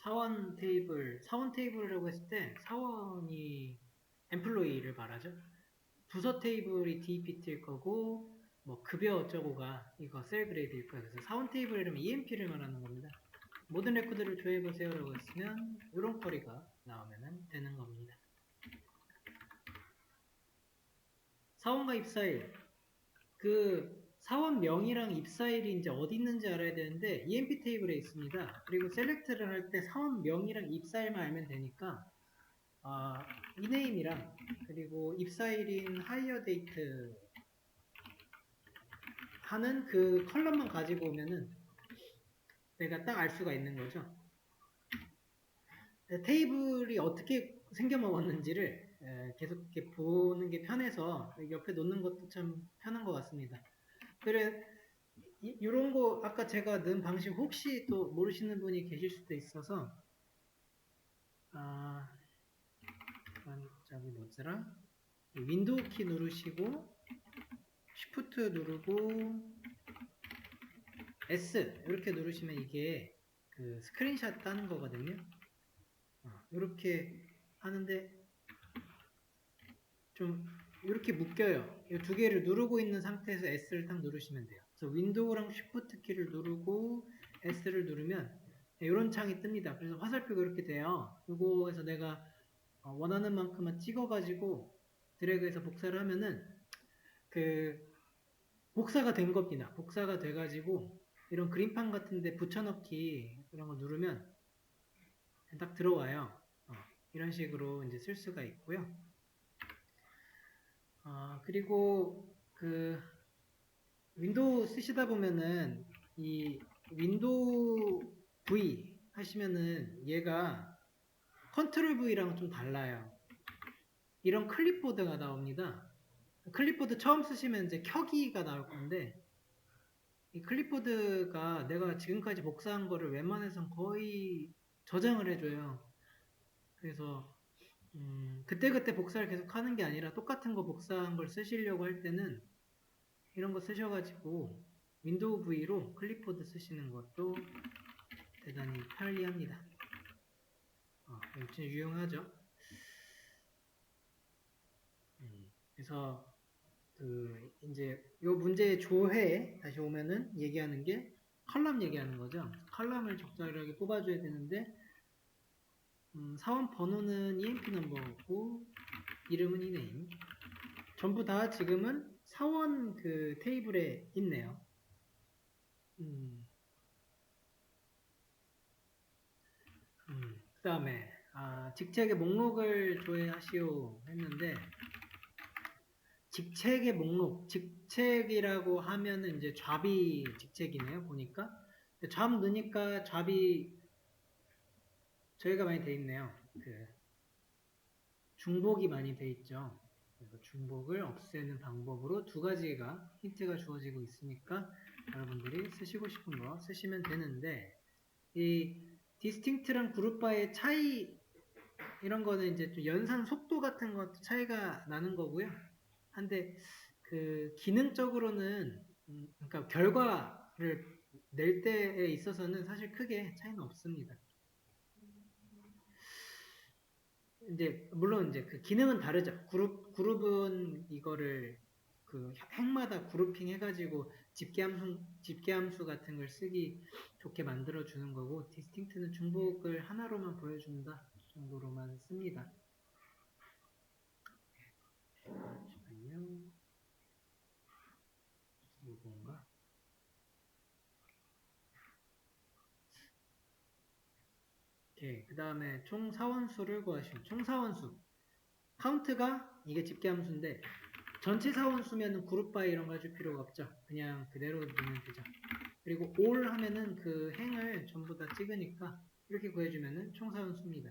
사원 테이블이라고 했을 때 사원이 엠플로이를 말하죠. 부서 테이블이 DPT일 거고 뭐 급여 어쩌고가 이거 셀 그레이드일 거예요. 그래서 사원 테이블이라면 EMP를 말하는 겁니다. 모든 레코드를 조회해보세요 라고 했으면 이런 쿼리가 나오면 되는 겁니다. 사원과 입사일, 그 사원명이랑 입사일이 이제 어디 있는지 알아야 되는데 EMP 테이블에 있습니다. 그리고 셀렉트를 할 때 사원명이랑 입사일만 알면 되니까 이네임이랑 그리고 입사일인 하이어 데이트 하는 그 컬럼만 가지고 오면은 내가 딱 알 수가 있는 거죠. 테이블이 어떻게 생겨먹었는지를 계속 이렇게 보는 게 편해서 옆에 놓는 것도 참 편한 것 같습니다. 그래, 이런 거 아까 제가 넣은 방식 혹시 또 모르시는 분이 계실 수도 있어서 저기 뭐더라? 윈도우 키 누르시고 쉬프트 누르고 S 이렇게 누르시면 이게 그 스크린샷 따는 거거든요. 이렇게 하는데 좀 이렇게 묶여요. 이 두 개를 누르고 있는 상태에서 S를 딱 누르시면 돼요. 그래서 윈도우랑 쉬프트 키를 누르고 S를 누르면 이런 창이 뜹니다. 그래서 화살표가 이렇게 돼요. 이거에서 내가 원하는 만큼만 찍어가지고 드래그해서 복사를 하면은 그 복사가 된 겁니다. 복사가 돼가지고 이런 그림판 같은데 붙여넣기 이런 거 누르면 딱 들어와요. 이런 식으로 이제 쓸 수가 있고요. 그리고 그 윈도우 쓰시다 보면은 이 윈도우 V 하시면은 얘가 컨트롤 V랑 좀 달라요. 이런 클립보드가 나옵니다. 클립보드 처음 쓰시면 이제 켜기가 나올 건데 이 클립보드가 내가 지금까지 복사한 거를 웬만해선 거의 저장을 해줘요. 그래서 그때그때 복사를 계속 하는 게 아니라 똑같은 거 복사한 걸 쓰시려고 할 때는 이런 거 쓰셔가지고 윈도우 V로 클립보드 쓰시는 것도 대단히 편리합니다. 진짜 유용하죠. 그래서 그 이제 요 문제의 조회에 다시 오면은 얘기하는 게 컬럼 얘기하는 거죠. 컬럼을 적절하게 뽑아줘야 되는데 사원 번호는 EMP 넘버고 이름은 이네임. 전부 다 지금은 사원 그 테이블에 있네요. 그 다음에 직책의 목록을 조회하시오 했는데 직책의 목록, 직책이라고 하면은 이제 잡이 직책이네요. 보니까 잡 넣으니까 잡이 저희가 많이 돼 있네요. 그 중복이 많이 돼 있죠. 그래서 중복을 없애는 방법으로 두 가지가 힌트가 주어지고 있으니까 여러분들이 쓰시고 싶은 거 쓰시면 되는데 이 디스팅트랑 그룹바의 차이 이런 거는 이제 좀 연산 속도 같은 것도 차이가 나는 거고요. 한데 그 기능적으로는 그러니까 결과를 낼 때에 있어서는 사실 크게 차이는 없습니다. 이제 물론 이제 그 기능은 다르죠. 그룹은 이거를 그 행마다 그룹핑 해가지고 집계함수 같은 걸 쓰기 좋게 만들어 주는 거고 디스팅트는 중복을 하나로만 보여준다 정도로만 씁니다. 잠시만요. 이건가? 오케이. 그 다음에 총 사원수를 구하시오. 총 사원수. 카운트가 이게 집계함수인데 전체 사원수면은 그룹 바이 이런 거 해줄 필요가 없죠. 그냥 그대로 넣으면 되죠. 그리고 all 하면은 그 행을 전부 다 찍으니까 이렇게 구해주면은 총 사원수입니다.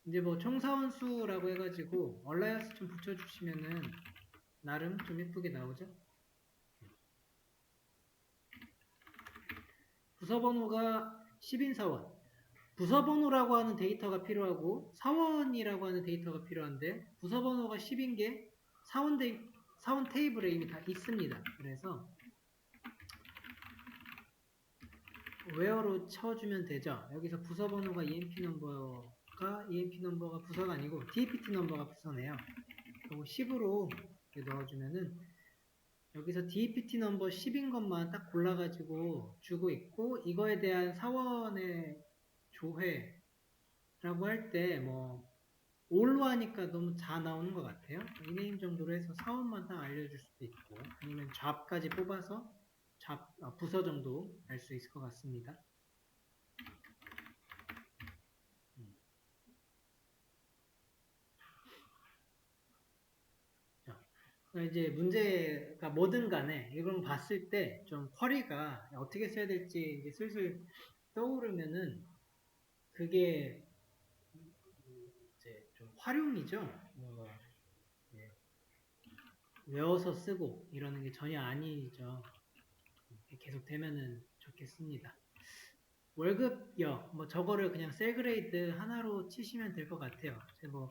이제 뭐 총 사원수라고 해가지고 얼라이언스 좀 붙여주시면은 나름 좀 예쁘게 나오죠. 부서번호가 10인 사원. 부서번호라고 하는 데이터가 필요하고 사원이라고 하는 데이터가 필요한데 부서번호가 10인 게 사원 테이블에 이미 다 있습니다. 그래서 where로 쳐주면 되죠. 여기서 부서 번호가 EMP 넘버가 부서가 아니고 DPT 넘버가 부서네요. 그리고 10으로 넣어주면은 여기서 DPT 넘버 10인 것만 딱 골라가지고 주고 있고, 이거에 대한 사원의 조회라고 할 때 뭐 all로 하니까 너무 잘 나오는 것 같아요. 이네임 정도로 해서 사원만 딱 알려줄 수도 있고, 아니면 잡까지 뽑아서 부서 정도 알 수 있을 것 같습니다. 이제 문제가 뭐든 간에 이걸 봤을 때 좀 쿼리가 어떻게 써야 될지 이제 슬슬 떠오르면은, 그게 이제 좀 활용이죠. 외워서 쓰고 이러는 게 전혀 아니죠. 계속 되면은 좋겠습니다. 월급역 뭐 저거를 그냥 셀 그레이드 하나로 치시면 될 것 같아요. 뭐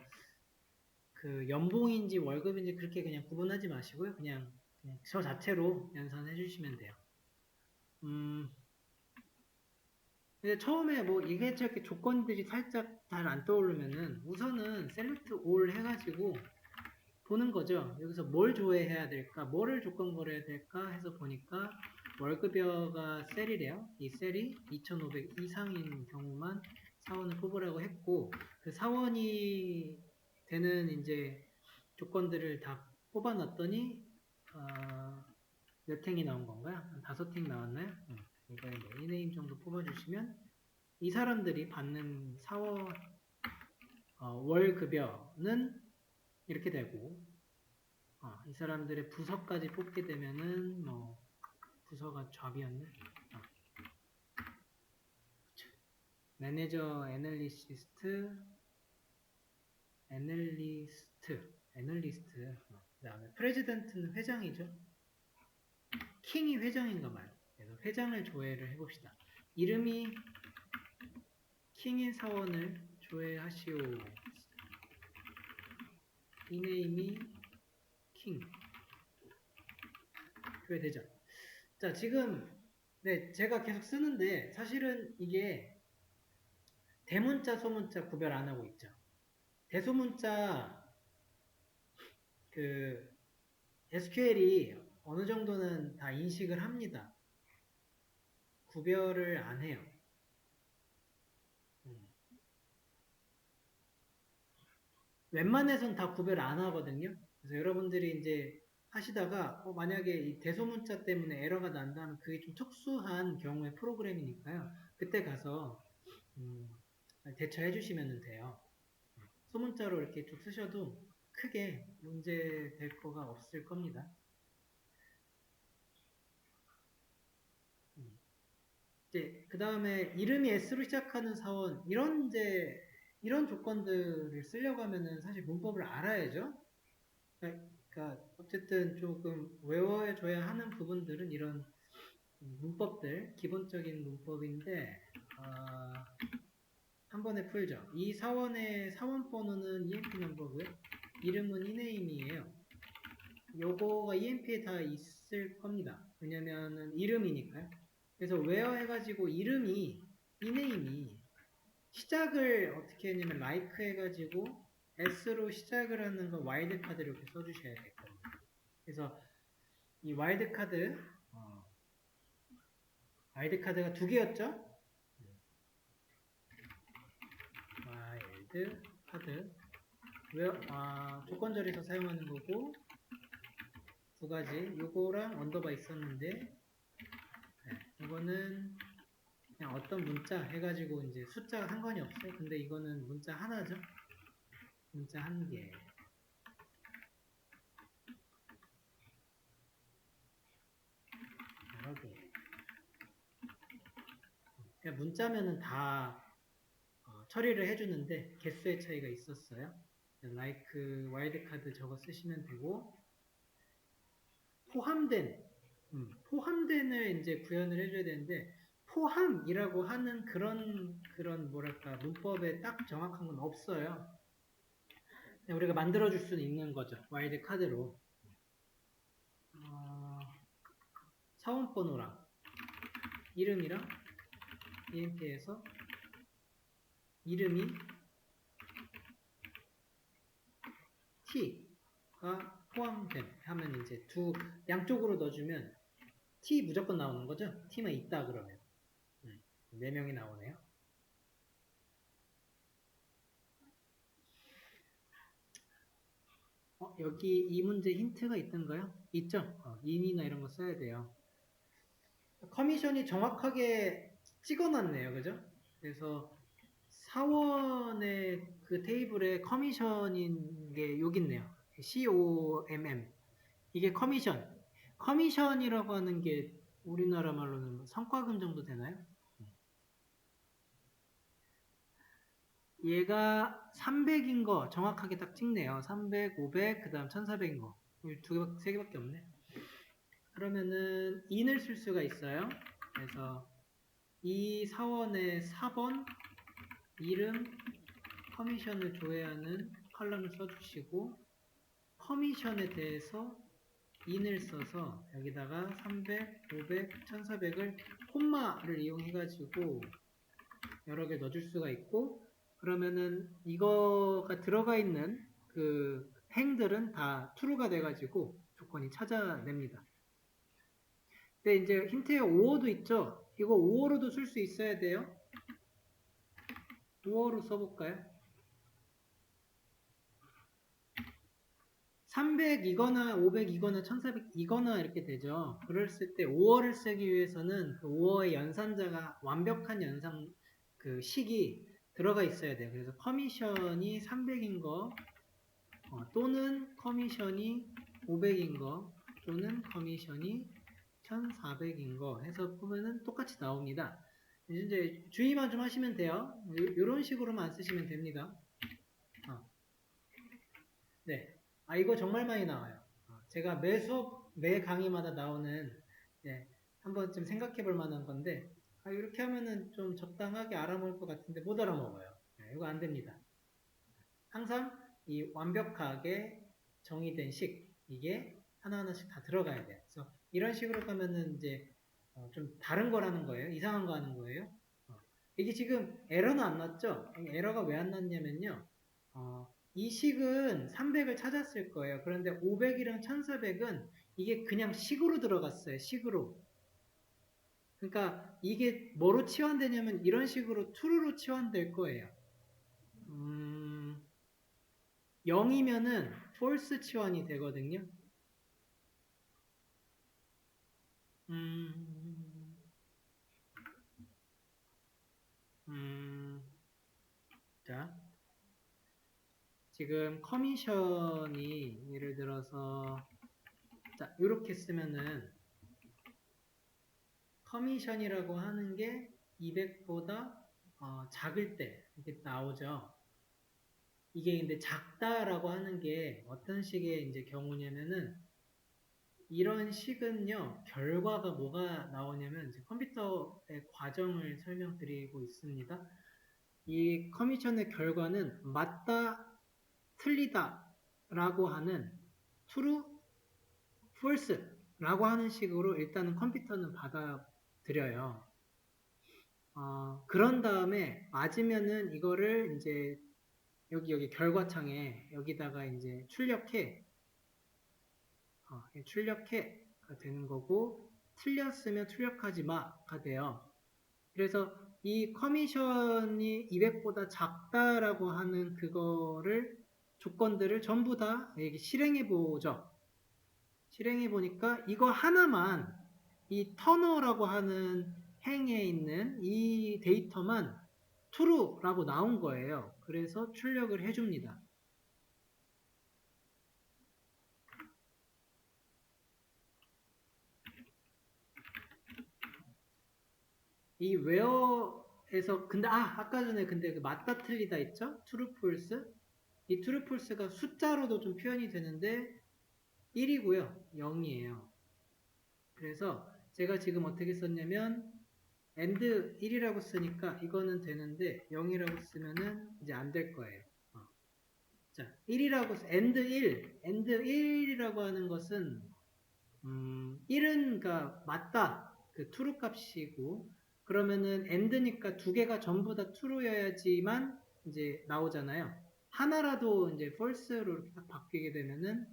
그 연봉인지 월급인지 그렇게 그냥 구분하지 마시고요. 그냥 저 자체로 연산해 주시면 돼요. 근데 처음에 뭐 이게 조건들이 살짝 잘 안 떠오르면은 우선은 셀렉트 올 해가지고 보는 거죠. 여기서 뭘 조회해야 될까, 뭐를 조건 걸어야 될까 해서 보니까 월급여가 셀이래요. 이 셀이 2,500 이상인 경우만 사원을 뽑으라고 했고, 그 사원이 되는 이제 조건들을 다 뽑아놨더니 몇 행이 나온 건가요? 한 5행 나왔나요? 이거 이제 이네임 정도 뽑아주시면 이 사람들이 받는 사원 월급여는 이렇게 되고, 이 사람들의 부서까지 뽑게 되면은 뭐 부서가 잡이었네. 매니저, 애널리스트. 그다음에 프레지던트는 회장이죠. 킹이 회장인가 봐요. 그래서 회장을 조회를 해봅시다. 이름이 킹인 사원을 조회하시오. 이네임이 킹. 조회되죠. 자, 지금 제가 계속 쓰는데 사실은 이게 대문자, 소문자 구별 안 하고 있죠. 대소문자 그 SQL이 어느 정도는 다 인식을 합니다. 구별을 안 해요. 웬만해선 다 구별 안 하거든요. 그래서 여러분들이 이제 하시다가 만약에 이 대소문자 때문에 에러가 난다면 그게 좀 특수한 경우의 프로그램이니까요. 그때 가서 대처해 주시면 돼요. 소문자로 이렇게 쭉 쓰셔도 크게 문제 될 거가 없을 겁니다. 이제 그 다음에 이름이 S로 시작하는 사원, 이런 조건들을 쓰려고 하면은 사실 문법을 알아야죠. 그러니까 어쨌든 조금 외워줘야 하는 부분들은 이런 문법들, 기본적인 문법인데 한 번에 풀죠. 이 사원의 사원 번호는 EMP 넘버고요. 이름은 이네임이에요. 요거가 EMP에 다 있을 겁니다. 왜냐면은 이름이니까요. 그래서 where 해가지고 이네임이 시작을 어떻게 했냐면 like 해가지고 s로 시작을 하는 거 와일드카드 이렇게 써주셔야 되거든요. 그래서 이 와일드카드가 2개였죠? 와일드카드 조건 처리에서 사용하는 거고, 2가지 요거랑 언더바 있었는데, 이거는 그냥 어떤 문자 해가지고 이제 숫자가 상관이 없어요. 근데 이거는 문자 하나죠. 문자 1개. 여러 개. 그냥 문자면은 다 처리를 해주는데 개수의 차이가 있었어요. like 와일드카드 저거 쓰시면 되고, 포함된을 이제 구현을 해줘야 되는데, 포함이라고 하는 그런 뭐랄까 문법에 딱 정확한 건 없어요. 우리가 만들어줄 수는 있는 거죠. 와일드카드로 사원번호랑 이름이랑 emp에서 이름이 t가 포함된 하면 이제 양쪽으로 넣어주면 t 무조건 나오는 거죠? t만 있다 그러면 4명이 나오네요. 여기 이 문제 힌트가 있던가요? 있죠? in이나 이런 거 써야 돼요. 커미션이 정확하게 찍어놨네요. 그죠? 그래서 사원의 그 테이블에 커미션인 게 여기 있네요. COMM. 이게 커미션. 커미션이라고 하는 게 우리나라 말로는 성과금 정도 되나요? 얘가 300인 거 정확하게 딱 찍네요. 300, 500, 그 다음 1400인 거. 세 개밖에 없네. 그러면은 in을 쓸 수가 있어요. 그래서 이 사원의 4번 이름 커미션을 조회하는 컬럼을 써주시고 커미션에 대해서 in을 써서 여기다가 300, 500, 1400을 콤마를 이용해가지고 여러 개 넣어줄 수가 있고 그러면은 이거가 들어가 있는 그 행들은 다 true가 돼가지고 조건이 찾아냅니다. 근데 이제 힌트에 5어도 있죠? 이거 5어로도 쓸 수 있어야 돼요. 5어로 써볼까요? 300이거나 500이거나 1400이거나 이렇게 되죠. 그랬을 때 5어를 쓰기 위해서는 그 5어의 연산자가 완벽한 연산 그 식이 들어가 있어야 돼요. 그래서 커미션이 300인 거 또는 커미션이 500인 거 또는 커미션이 1400인 거 해서 보면은 똑같이 나옵니다. 이제 주의만 좀 하시면 돼요. 이런 식으로만 안 쓰시면 됩니다. 네. 이거 정말 많이 나와요. 제가 매 수업, 매 강의마다 나오는, 네, 한 번쯤 생각해 볼 만한 건데, 이렇게 하면은 좀 적당하게 알아먹을 것 같은데 못 알아먹어요. 네, 이거 안 됩니다. 항상 이 완벽하게 정의된 식, 이게 하나하나씩 다 들어가야 돼요. 그래서 이런 식으로 가면은 이제 좀 다른 거라는 거예요. 이상한 거 하는 거예요. 이게 지금 에러는 안 났죠? 에러가 왜 안 났냐면요. 이 식은 300을 찾았을 거예요. 그런데 500이랑 1400은 이게 그냥 식으로 들어갔어요. 식으로. 그러니까 이게 뭐로 치환되냐면 이런 식으로 true로 치환될 거예요. 0이면은 false 치환이 되거든요. 자, 지금 커미션이 예를 들어서 자, 이렇게 쓰면은 커미션이라고 하는 게 200보다 작을 때 이렇게 나오죠. 이게 근데 작다라고 하는 게 어떤 식의 이제 경우냐면은 이런 식은요 결과가 뭐가 나오냐면 이제 컴퓨터의 과정을 설명드리고 있습니다. 이 커미션의 결과는 맞다, 틀리다 라고 하는 true, false 라고 하는 식으로 일단은 컴퓨터는 받아들여요. 그런 다음에 맞으면은 이거를 이제 여기 결과창에 여기다가 이제 출력해가 되는 거고 틀렸으면 출력하지 마가 돼요. 그래서 이 커미션이 200보다 작다라고 하는 그거를 조건들을 전부 다 여기 실행해 보죠. 실행해 보니까 이거 하나만 이 터너라고 하는 행에 있는 이 데이터만 true라고 나온 거예요. 그래서 출력을 해줍니다. 이 where에서 근데 아까 전에 근데 그 맞다 틀리다 있죠? true false 이 true false가 숫자로도 좀 표현이 되는데 1이고요 0이에요. 그래서 제가 지금 어떻게 썼냐면 and 1이라고 쓰니까 이거는 되는데 0이라고 쓰면은 이제 안 될 거예요. 자, 1이라고 and 1이라고 하는 것은 1은 그러니까 맞다 그 true 값이고 그러면은 AND니까 두 개가 전부 다 true여야지만 이제 나오잖아요. 하나라도 이제 false로 이렇게 딱 바뀌게 되면은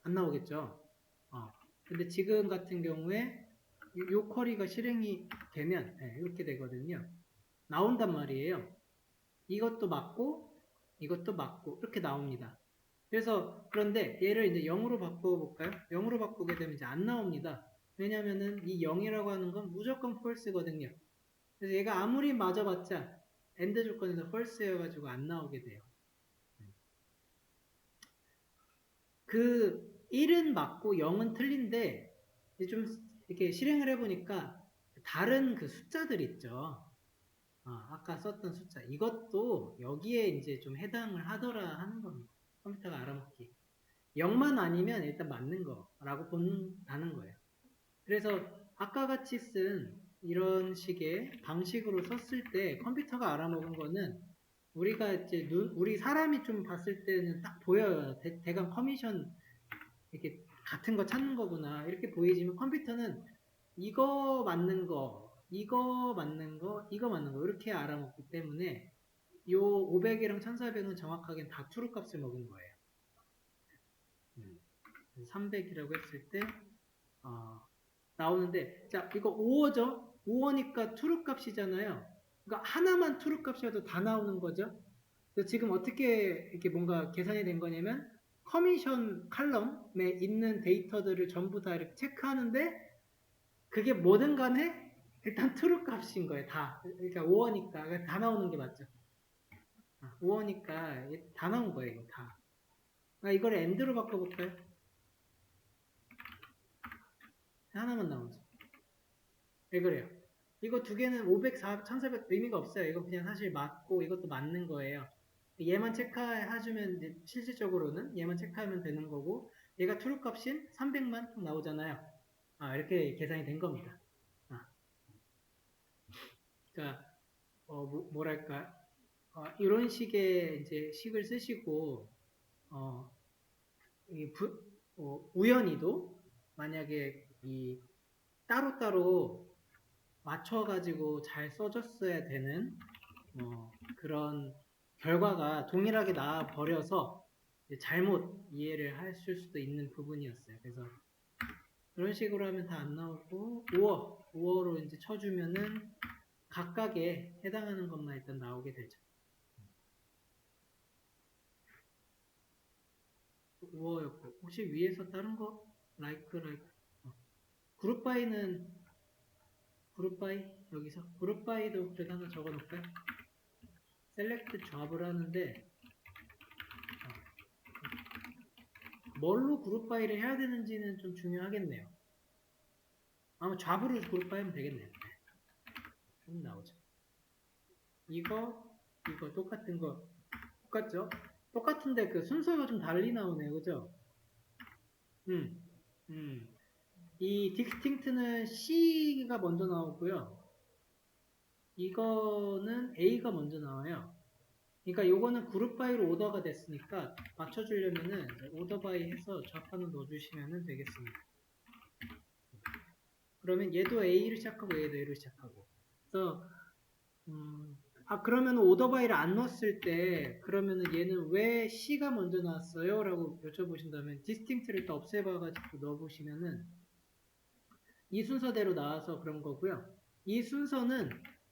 안 나오겠죠. 근데 지금 같은 경우에 요 쿼리가 실행이 되면 이렇게 되거든요. 나온단 말이에요. 이것도 맞고 이것도 맞고 이렇게 나옵니다. 그래서 그런데 얘를 이제 0으로 바꿔볼까요? 0으로 바꾸게 되면 이제 안 나옵니다. 왜냐면은 이 0이라고 하는 건 무조건 false거든요. 그래서 얘가 아무리 맞아봤자 AND 조건에서 false여가지고 안 나오게 돼요. 그 1은 맞고 0은 틀린데 좀 이렇게 실행을 해보니까 다른 그 숫자들 있죠. 아까 썼던 숫자 이것도 여기에 이제 좀 해당을 하더라 하는 겁니다. 컴퓨터가 알아먹기. 0만 아니면 일단 맞는 거라고 본다는 거예요. 그래서 아까 같이 쓴 이런 식의 방식으로 썼을 때 컴퓨터가 알아먹은 거는 우리가 이제 우리 사람이 좀 봤을 때는 딱 보여요. 대강 커미션 이렇게 같은 거 찾는 거구나 이렇게 보이지만 컴퓨터는 이거 맞는 거, 이거 맞는 거, 이거 맞는 거 이렇게 알아먹기 때문에 요 500이랑 1400은 정확하게 다 true 값을 먹은 거예요. 300이라고 했을 때 나오는데 자 이거 5어죠? 5어니까 true 값이잖아요. 그러니까 하나만 true 값이어도 다 나오는 거죠. 그래서 지금 어떻게 이렇게 뭔가 계산이 된 거냐면 커미션 칼럼에 있는 데이터들을 전부 다 이렇게 체크하는데 그게 뭐든 간에 일단 true 값인 거예요. 다. 그러니까 5어니까 다 나오는 게 맞죠. 5어니까 다 나온 거예요. 이거 다. 이걸 AND로 바꿔볼까요? 하나만 나오죠. 왜 그래요? 이거 두 개는 500, 1400 의미가 없어요. 이거 그냥 사실 맞고 이것도 맞는 거예요. 얘만 체크해주면 실질적으로는 얘만 체크하면 되는 거고 얘가 true 값인 300만 나오잖아요. 이렇게 계산이 된 겁니다. 그러니까 뭐랄까 이런 식의 이제 식을 쓰시고 우연히도 만약에 이 따로따로 맞춰가지고 잘 써줬어야 되는 그런 결과가 동일하게 나와 버려서 잘못 이해를 하실 수도 있는 부분이었어요. 그래서 그런 식으로 하면 다 안 나오고 5어로 이제 쳐주면은 각각에 해당하는 것만 일단 나오게 되죠. 5어였고 혹시 위에서 다른 거 like 그룹 바이는 그룹 바이 여기서 그룹 바이도 그래도 하나 적어 놓을까요? 셀렉트 잡을 하는데 뭘로 그룹 바이를 해야 되는지는 좀 중요하겠네요. 아마 잡으로 그룹 바이 하면 되겠네요. 좀 나오죠. 이거 똑같은 거 똑같죠? 똑같은데 그 순서가 좀 달리 나오네요. 그죠? 이 디스팅트는 C가 먼저 나오고요. 이거는 A가 먼저 나와요. 그러니까 요거는 그룹 바이로 오더가 됐으니까 맞춰주려면은 오더 바이 해서 좌판을 넣어주시면 되겠습니다. 그러면 얘도 A를 시작하고 얘도 A를 시작하고. 그래서 그러면 오더 바이를 안 넣었을 때 그러면은 얘는 왜 C가 먼저 나왔어요? 라고 여쭤보신다면 디스팅트를 또 없애봐가지고 넣어보시면은 이 순서대로 나와서 그런 거고요. 이 순서는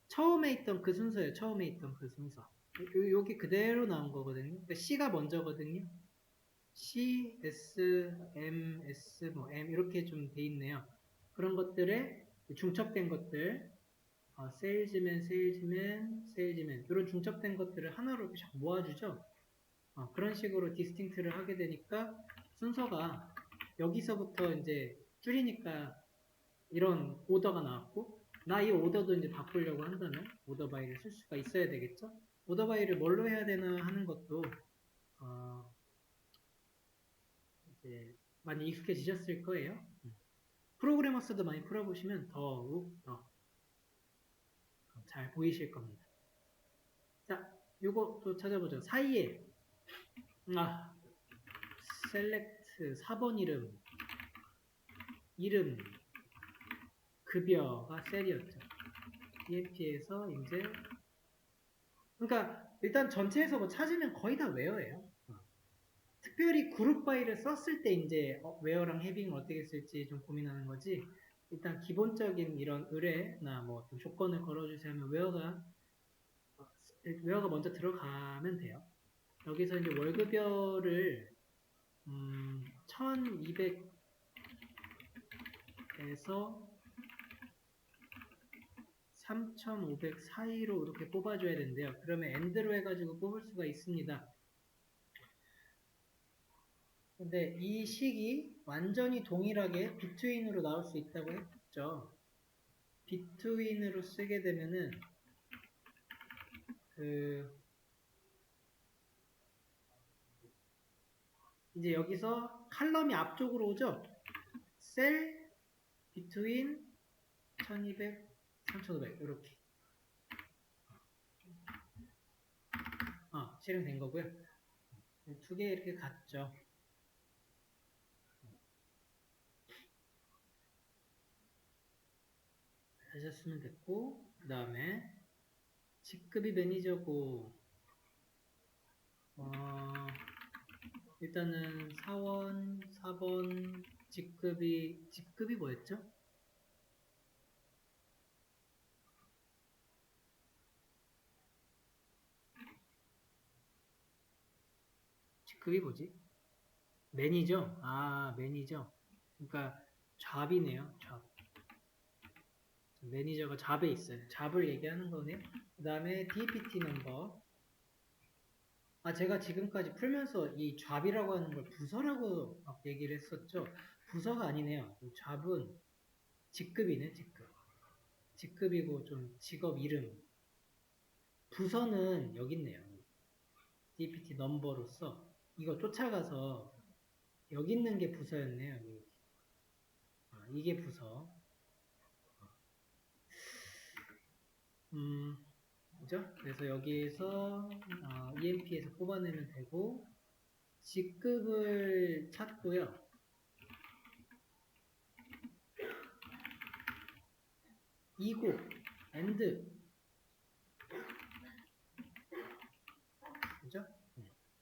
처음에 있던 그 순서예요. 처음에 있던 그 순서. 여기 그대로 나온 거거든요. 그러니까 C가 먼저거든요. C, S, M, S, M 이렇게 좀 돼 있네요. 그런 것들에 중첩된 것들, 세일즈맨, 이런 중첩된 것들을 하나로 쫙 모아주죠. 그런 식으로 디스팅트를 하게 되니까 순서가 여기서부터 이제 줄이니까 이런 오더가 나왔고 나 이 오더도 이제 바꾸려고 한다면 오더 바이를 쓸 수가 있어야 되겠죠. 오더 바이를 뭘로 해야 되나 하는 것도 이제 많이 익숙해지셨을 거예요. 프로그래머스도 많이 풀어보시면 더욱 더 잘 보이실 겁니다. 자, 요거 또 찾아보죠. 사이에 셀렉트 4번 이름 급여가 셀이었죠. EMP에서 이제 그러니까 일단 전체에서 뭐 찾으면 거의 다 웨어예요. 특별히 그룹 파일을 썼을 때 이제 웨어랑 해빙을 어떻게 쓸지 좀 고민하는 거지. 일단 기본적인 이런 의뢰나 뭐 조건을 걸어주세요 하면 웨어가 먼저 들어가면 돼요. 여기서 이제 월급별을 1200에서 3500 사이로 이렇게 뽑아줘야 된대요. 그러면 AND로 해가지고 뽑을 수가 있습니다. 근데 이 식이 완전히 동일하게 비트윈으로 나올 수 있다고 했죠. 비트윈으로 쓰게 되면은 이제 여기서 칼럼이 앞쪽으로 오죠. 셀 비트윈 1200, 3500 이렇게 실행된 거고요. 두 개 이렇게 같죠. 하셨으면 됐고, 그 다음에 직급이 매니저고 일단은 사원, 4번 직급이 뭐였죠? 직급이 뭐지? 매니저? 매니저. 그러니까 잡이네요. 잡. 매니저가 잡에 있어요. 잡을 얘기하는 거네요. 그 다음에 DPT 넘버. 제가 지금까지 풀면서 이 잡이라고 하는 걸 부서라고 막 얘기를 했었죠. 부서가 아니네요. 잡은 직급이네, 직급. 직급이고 좀 직업 이름. 부서는 여기 있네요. DPT 넘버로서 이거 쫓아가서 여기 있는 게 부서였네요. 이게 부서. 그죠? 그래서 여기에서 EMP에서 뽑아내면 되고 직급을 찾고요. 이고 and 그죠?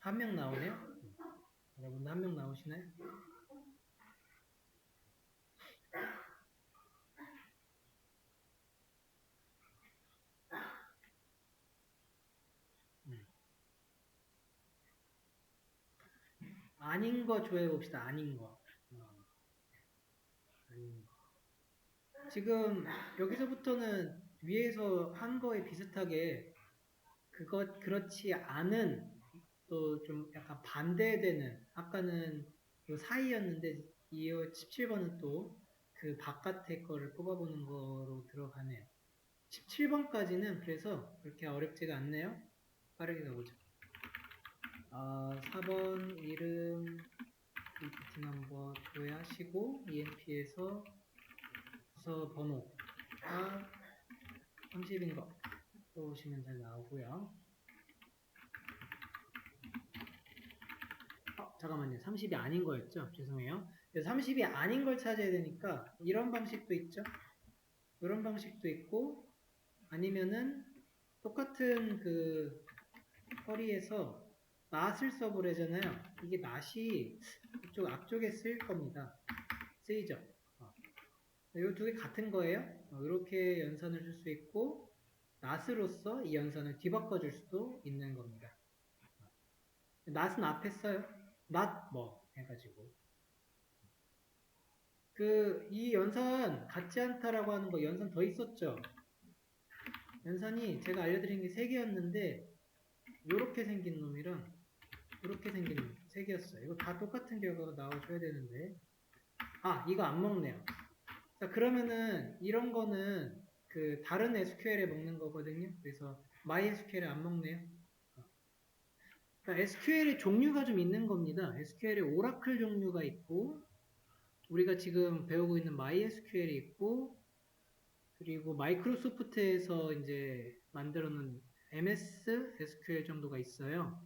한 명 나오네요. 여러분 한 명 나오시나요? 아닌 거 조회해 봅시다. 아닌 거. 아닌 거. 지금 여기서부터는 위에서 한 거에 비슷하게 그렇지 않은 또 좀 약간 반대되는 아까는 요 사이였는데 이 17번은 또 그 바깥의 거를 뽑아보는 거로 들어가네요. 17번까지는 그래서 그렇게 어렵지가 않네요. 빠르게 가보죠. 4번 이름 리피트 넘버 조회하시고 EMP에서 부서 번호가 30인 거 들어오시면 잘 나오고요. 잠깐만요. 30이 아닌 거였죠? 죄송해요. 30이 아닌 걸 찾아야 되니까 이런 방식도 있죠? 이런 방식도 있고 아니면은 똑같은 그 허리에서 낫을 써보래잖아요. 이게 낫이 이쪽 앞쪽에 쓰일 겁니다. 쓰이죠? 이 두 개 같은 거예요. 이렇게 연산을 줄 수 있고 낫으로서 이 연산을 뒤바꿔 줄 수도 있는 겁니다. 낫은 앞에 써요. 낫 뭐 해가지고 이 연산 같지 않다라고 하는 거 연산 더 있었죠? 연산이 제가 알려드린 게 3개였는데 이렇게 생긴 놈이랑 이렇게 생긴 놈 3개였어요. 이거 다 똑같은 결과가 나와줘야 되는데 이거 안 먹네요. 자, 그러면은 이런 거는 그 다른 SQL에 먹는 거거든요. 그래서 MySQL에 안 먹네요. 그러니까 SQL의 종류가 좀 있는 겁니다. SQL에 오라클 종류가 있고 우리가 지금 배우고 있는 MySQL이 있고 그리고 마이크로소프트에서 이제 만들어 놓은 MS SQL 정도가 있어요.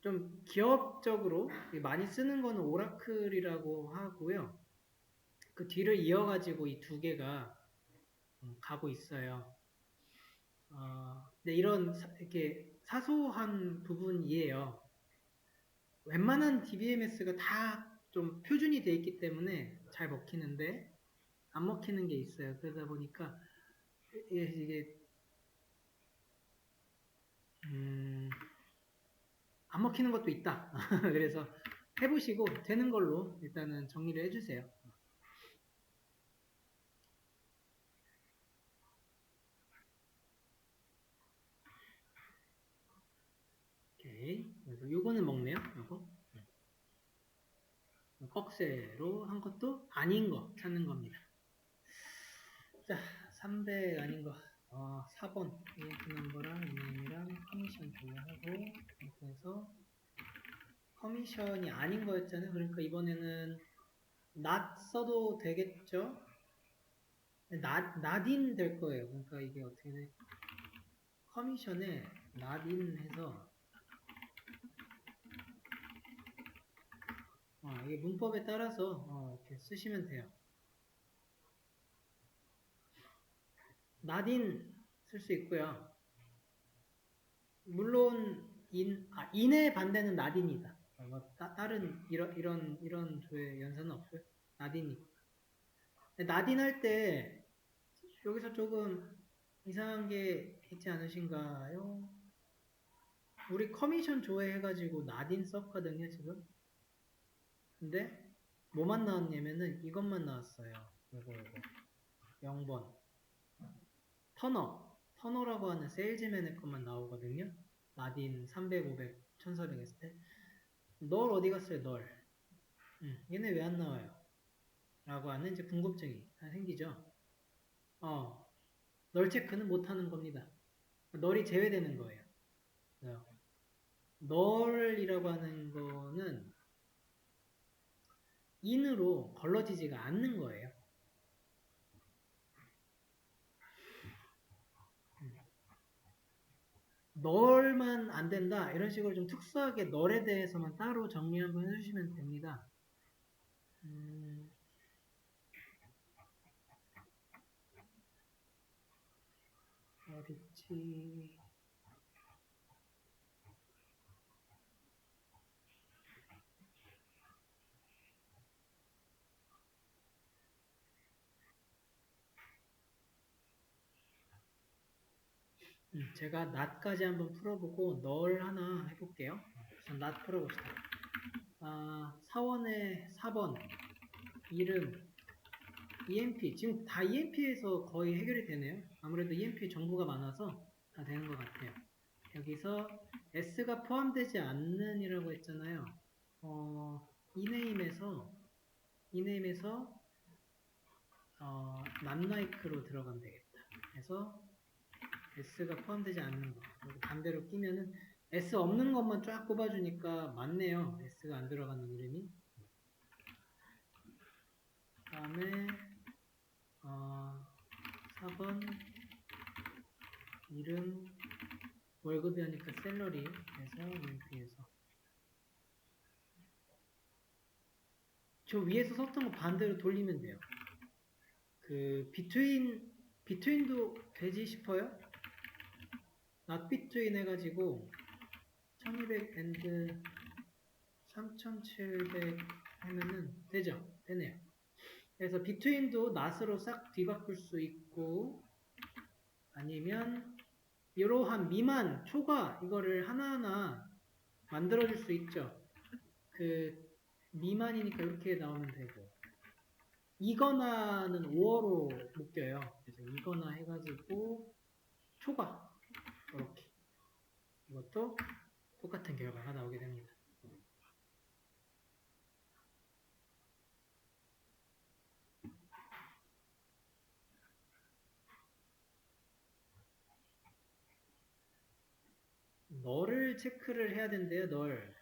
좀 기업적으로 많이 쓰는 거는 오라클이라고 하고요. 그 뒤를 이어가지고 이 두 개가 가고 있어요. 네, 이런 이렇게 사소한 부분이에요. 웬만한 DBMS가 다 좀 표준이 돼 있기 때문에 잘 먹히는데 안 먹히는 게 있어요. 그러다 보니까 이게 안 먹히는 것도 있다. 그래서 해보시고 되는 걸로 일단은 정리를 해주세요. 오케이. 그래서 요거는 먹네요. 요거. 꺽쇠로 한 것도 아닌 거 찾는 겁니다. 자, 300 아닌 거. 4번. ENT 넘버랑 이네임이랑 커미션 조회하고, 이렇게 해서 커미션이 아닌 거였잖아요. 그러니까 이번에는 not 써도 되겠죠? not인 될 거예요. 그러니까 이게 어떻게 돼? 커미션에 not인 해서 이게 문법에 따라서 이렇게 쓰시면 돼요. not인 쓸 수 있고요. 물론 in의 반대는 not인이다. 다른 이런 조의 연산은 없어요. not인이고. not인 할 때 여기서 조금 이상한 게 있지 않으신가요? 우리 커미션 조회 해가지고 not인 썼거든요, 지금. 근데 뭐만 나왔냐면은 이것만 나왔어요. 요거 0번 터너라고 하는 세일즈맨의 것만 나오거든요. not인 300, 500, 1400 했을 때 널 어디 갔어요? 널 얘네 왜 안 나와요? 라고 하는 이제 궁금증이 생기죠. 널 체크는 못하는 겁니다. 널이 제외되는 거예요. 널이라고 하는 거는 in으로 걸러지지가 않는 거예요. 널만 안 된다 이런 식으로 좀 특수하게 널에 대해서만 따로 정리 한번 해주시면 됩니다. 어딨지? 제가 not까지 한번 풀어보고 널 하나 해볼게요. 우선 not 풀어봅시다. 사원의 4번 이름 EMP 지금 다 EMP에서 거의 해결이 되네요. 아무래도 EMP 정보가 많아서 다 되는 것 같아요. 여기서 S가 포함되지 않는 이라고 했잖아요. 이네임에서 맘라이크로 들어가면 되겠다. 그래서 S가 포함되지 않는 거. 반대로 끼면은 S 없는 것만 쫙 꼽아주니까 맞네요. S가 안 들어가는 이름이. 그 다음에 4번 이름 월급이 하니까 셀러리 해서 링크해서 저 위에서 썼던 거 반대로 돌리면 돼요. 그 비트윈도 되지 싶어요? not between 해가지고 1200 and 3700 하면은 되죠? 되네요. 그래서 between도 not으로 싹 뒤바꿀 수 있고 아니면 이러한 미만, 초과 이거를 하나하나 만들어줄 수 있죠. 그 미만이니까 이렇게 나오면 되고 이거나는 5어로 묶여요. 그래서 이거나 해가지고 초과 이렇게 이것도 똑같은 결과가 나오게 됩니다. 널을 체크를 해야 된대요. 널.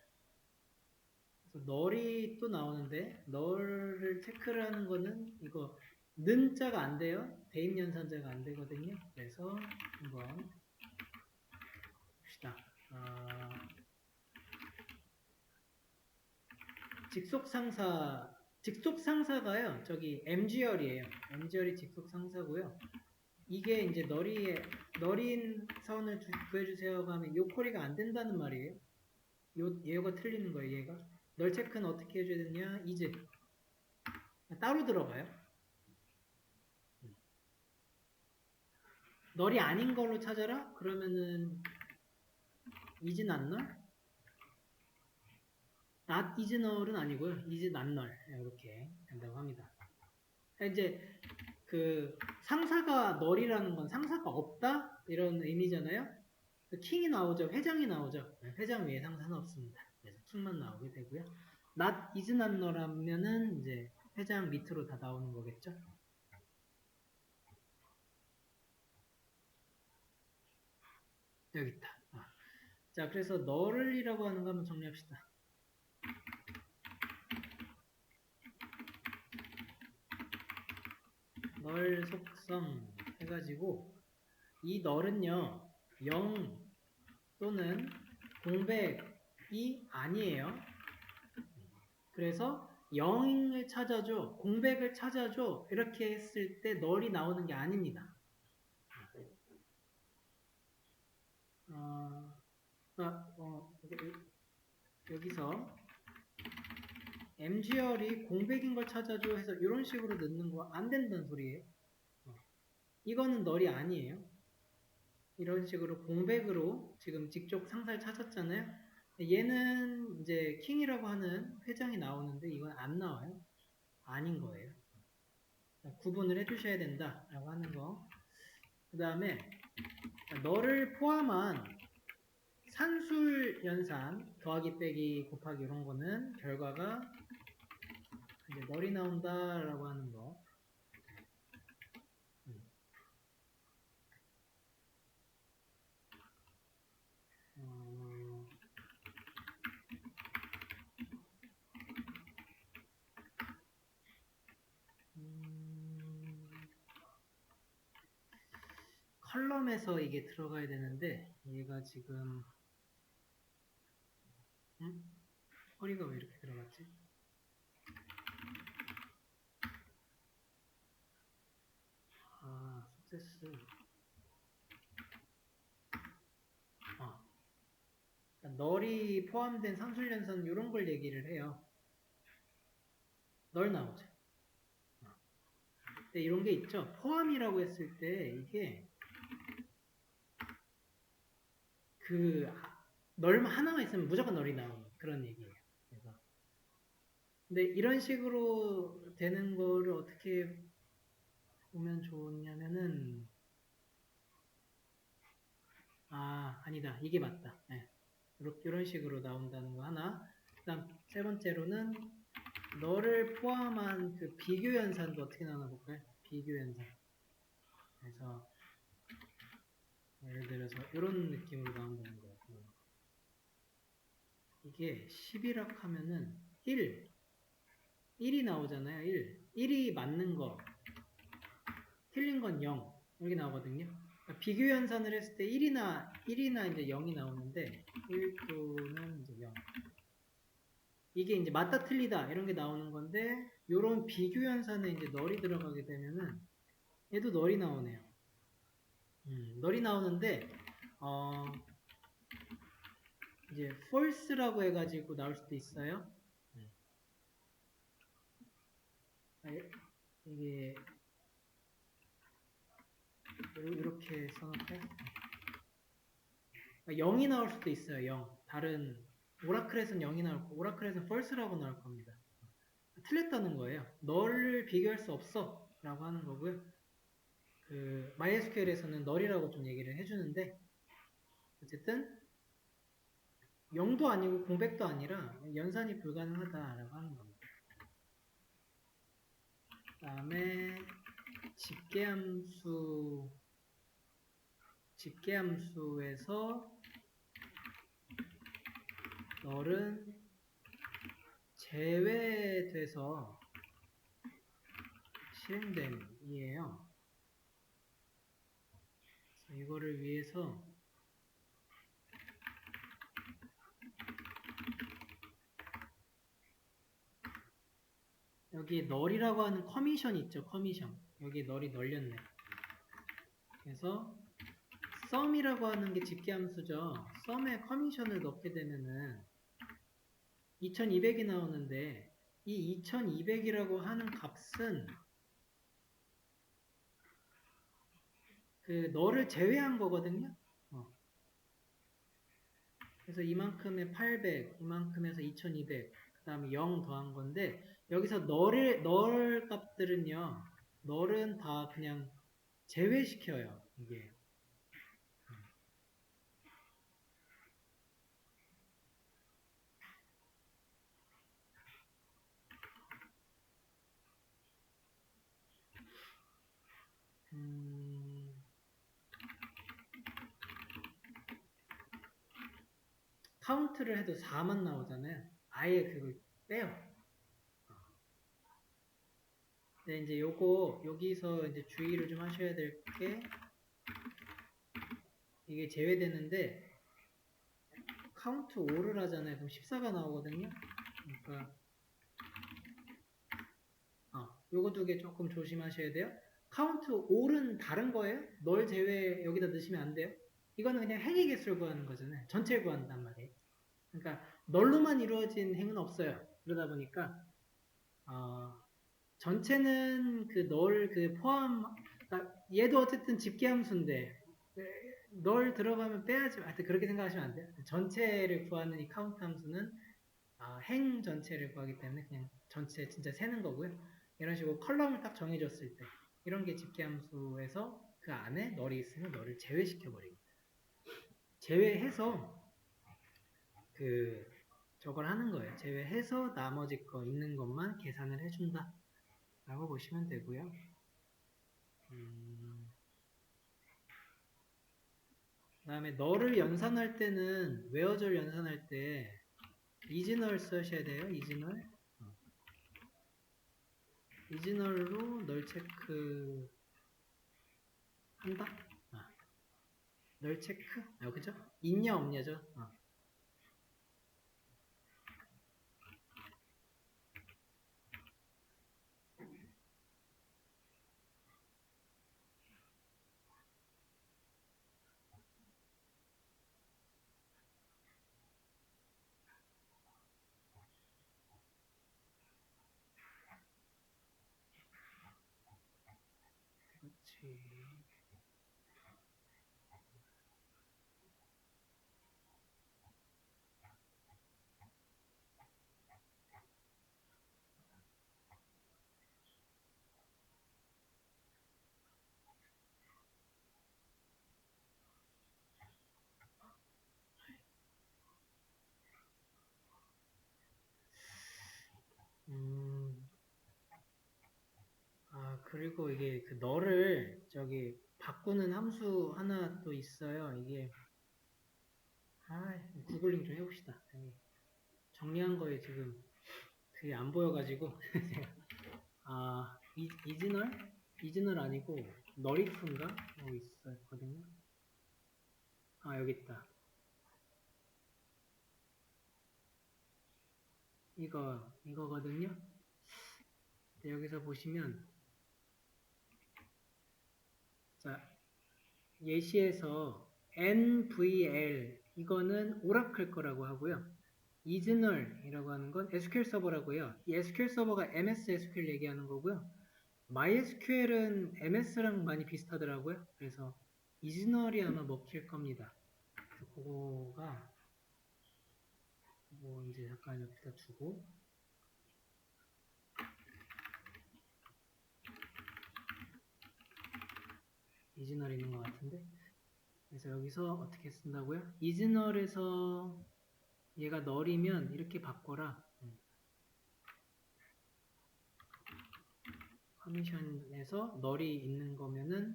그래서 널이 또 나오는데 널을 체크를 하는 거는 이거 는 자가 안 돼요. 대입연산자가 안 되거든요. 그래서 한번 봅시다. 직속상사가요. 저기 MGR이에요. MGR이 직속상사고요. 이게 이제 널이의 너린 선을 구해주세요 하면 요 쿼리가 안 된다는 말이에요. 얘가 틀리는 거예요. 얘가 널 체크는 어떻게 해줘야 되냐? 이제 따로 들어가요. 널이 아닌 걸로 찾아라? 그러면은 is not null? not is null은 아니고요. is not null 이렇게 된다고 합니다. 이제 그 상사가 null이라는 건 상사가 없다? 이런 의미잖아요. 킹이 나오죠. 회장이 나오죠. 회장 위에 상사는 없습니다. 그래서 킹만 나오게 되고요. not is not null 하면은 이제 회장 밑으로 다 나오는 거겠죠. 여기 있다. 자, 그래서 null이라고 하는 거 한번 정리합시다. null 속성 해가지고 이 null은요 0 또는 공백이 아니에요. 그래서 0을 찾아줘, 공백을 찾아줘 이렇게 했을 때 null이 나오는 게 아닙니다. 여기서 mgl이 공백인 걸 찾아줘 해서 이런 식으로 넣는 거 안 된다는 소리예요. 이거는 null이 아니에요. 이런 식으로 공백으로 지금 직접 상사를 찾았잖아요. 얘는 이제 킹이라고 하는 회장이 나오는데 이건 안 나와요. 아닌 거예요. 구분을 해주셔야 된다라고 하는 거. 그 다음에 너를 포함한 산술 연산 더하기 빼기 곱하기 이런 거는 결과가 이제 널이 나온다라고 하는 거. 컬럼에서 이게 들어가야 되는데 얘가 지금 허리가 왜 이렇게 들어갔지? 석세스 널이 포함된 상술연산 이런 걸 얘기를 해요. 널 나오죠. 근데 이런 게 있죠. 포함이라고 했을 때 이게 널 하나만 있으면 무조건 널이 나오는 그런 얘기예요. 그래서 근데 이런 식으로 되는 거를 어떻게 보면 좋냐면은 아니다. 이게 맞다. 네. 이런 식으로 나온다는 거 하나. 그 다음 세 번째로는 너를 포함한 그 비교 연산도 어떻게 나오나 볼까요? 비교 연산. 그래서 예를 들어서 이런 느낌으로 나온다는 거예요. 이게 11학 하면은 1이 나오잖아요. 1이 맞는 거, 틀린 건 0 여기 나오거든요. 그러니까 비교 연산을 했을 때 1이나 이제 0이 나오는데 1 또는 이제 0 이게 이제 맞다 틀리다 이런 게 나오는 건데 요런 비교 연산에 이제 널이 들어가게 되면은 얘도 널이 나오네요. 널이 나오는데 이제 false라고 해가지고 나올 수도 있어요. 이게 이렇게 써놓을까요? 0이 나올 수도 있어요. 0. 다른 오라클에서는 0이 나올 거고 오라클에서는 false라고 나올 겁니다. 틀렸다는 거예요. 너를 비교할 수 없어 라고 하는 거고요. 그 MySQL에서는 널이라고 좀 얘기를 해주는데 어쨌든 0도 아니고 공백도 아니라 연산이 불가능하다라고 하는 겁니다. 그 다음에 집계함수에서 널은 제외돼서 실행됨이에요. 이거를 위해서 여기 널이라고 하는 커미션 있죠. 커미션. 여기 널이 널렸네. 그래서 sum이라고 하는 게 집계함수죠. sum에 커미션을 넣게 되면은 2200이 나오는데 이 2200이라고 하는 값은 그 너를 제외한 거거든요. 그래서 이만큼에 800, 이만큼에서 2200, 그 다음에 0 더한 건데 여기서 널 값들은요. 널은 다 그냥 제외시켜요. 이게. 카운트를 해도 4만 나오잖아요. 아예 그걸 빼요. 네, 이제 요거 여기서 이제 주의를 좀 하셔야 될 게 이게 제외되는데 카운트 5를 하잖아요. 그럼 14가 나오거든요. 그러니까 요거 두 개 조금 조심하셔야 돼요. 카운트 5는 다른 거예요? 널 제외 여기다 넣으시면 안 돼요. 이거는 그냥 행위 개수를 구하는 거잖아요. 전체를 구한단 말이에요. 그러니까 널로만 이루어진 행은 없어요. 그러다 보니까 전체는 그 널 그 포함, 그러니까 얘도 어쨌든 집계함수인데 널 들어가면 빼야지. 하여튼 그렇게 생각하시면 안 돼요. 전체를 구하는 이 카운트 함수는 행 전체를 구하기 때문에 그냥 전체 진짜 세는 거고요. 이런 식으로 컬럼을 딱 정해줬을 때 이런 게 집계함수에서 그 안에 널이 있으면 널을 제외시켜 버립니다. 제외해서 그 저걸 하는 거예요. 제외해서 나머지 거 있는 것만 계산을 해준다 라고 보시면 되고요. 그 다음에 너를 연산할 때는 웨어절 연산할 때 이즈널 쓰셔야 돼요. 이즈널. 이즈널로 널 체크 한다? 널 체크? 그죠? 있냐 없냐죠? 그렇지. 그리고 이게 그 너를 저기 바꾸는 함수 하나 또 있어요. 이게 구글링 좀 해봅시다. 정리한 거에 지금 그게 안 보여가지고 이즈널? 이즈널 아니고 너리프인가? 있었거든요. 여기 있다. 이거거든요. 여기서 보시면 자 예시에서 NVL 이거는 오라클 거라고 하고요. 이즈널이라고 하는 건 SQL 서버라고 해요. 이 SQL 서버가 MS SQL 얘기하는 거고요. MySQL은 MS랑 많이 비슷하더라고요. 그래서 이즈널이 아마 먹힐 겁니다. 그래서 그거가 뭐 이제 잠깐 여기다 두고 이즈널 있는 것 같은데 그래서 여기서 어떻게 쓴다고요? 이즈널에서 얘가 널이면 이렇게 바꿔라. 커미션에서 널이 있는 거면은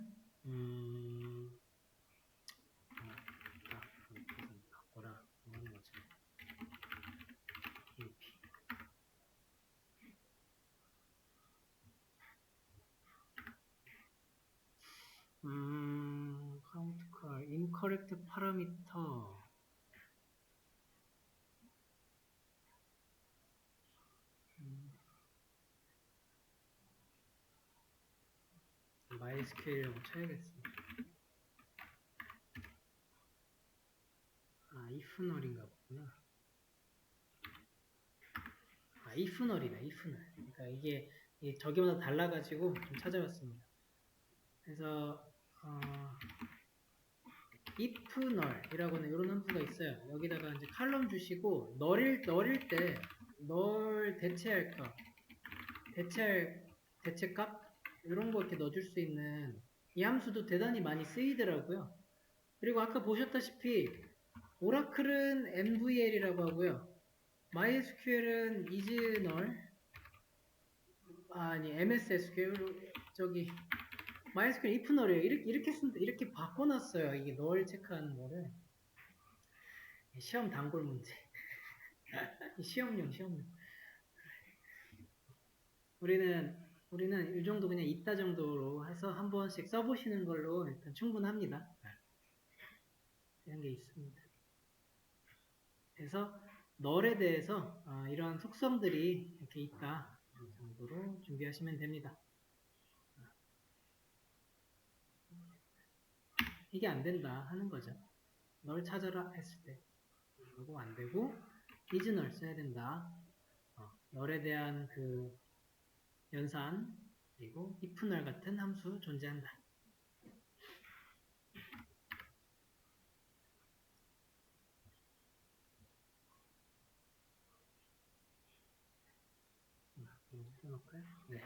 바꿔라 하는 거죠. count call, incorrect parameter. MySQL이라고 쳐야겠습니다. if null인가 보구나. if null이다, if null. 그러니까 이게 저기마다 달라가지고 좀 찾아봤습니다. 그래서 if null이라고는 이런 함수가 있어요. 여기다가 이제 칼럼 주시고 널일 때 널 대체할 값, 대체값 이런 거 이렇게 넣어줄 수 있는 이 함수도 대단히 많이 쓰이더라고요. 그리고 아까 보셨다시피 오라클은 MVL이라고 하고요. MySQL은 isNull, 아니 MS SQL 저기 MySQL if null이에요. 이렇게 바꿔놨어요. 이게 null 체크하는 거를. 시험 단골 문제. 시험용. 우리는 이 정도 그냥 있다 정도로 해서 한 번씩 써보시는 걸로 일단 충분합니다. 이런 게 있습니다. 그래서 null에 대해서 이러한 속성들이 이렇게 있다 정도로 준비하시면 됩니다. 이게 안 된다 하는 거죠. null 찾아라 했을 때 그거 안 되고 isNull 써야 된다. null에 대한 그 연산 그리고 if null 같은 함수 존재한다. 해놓을까요? 네.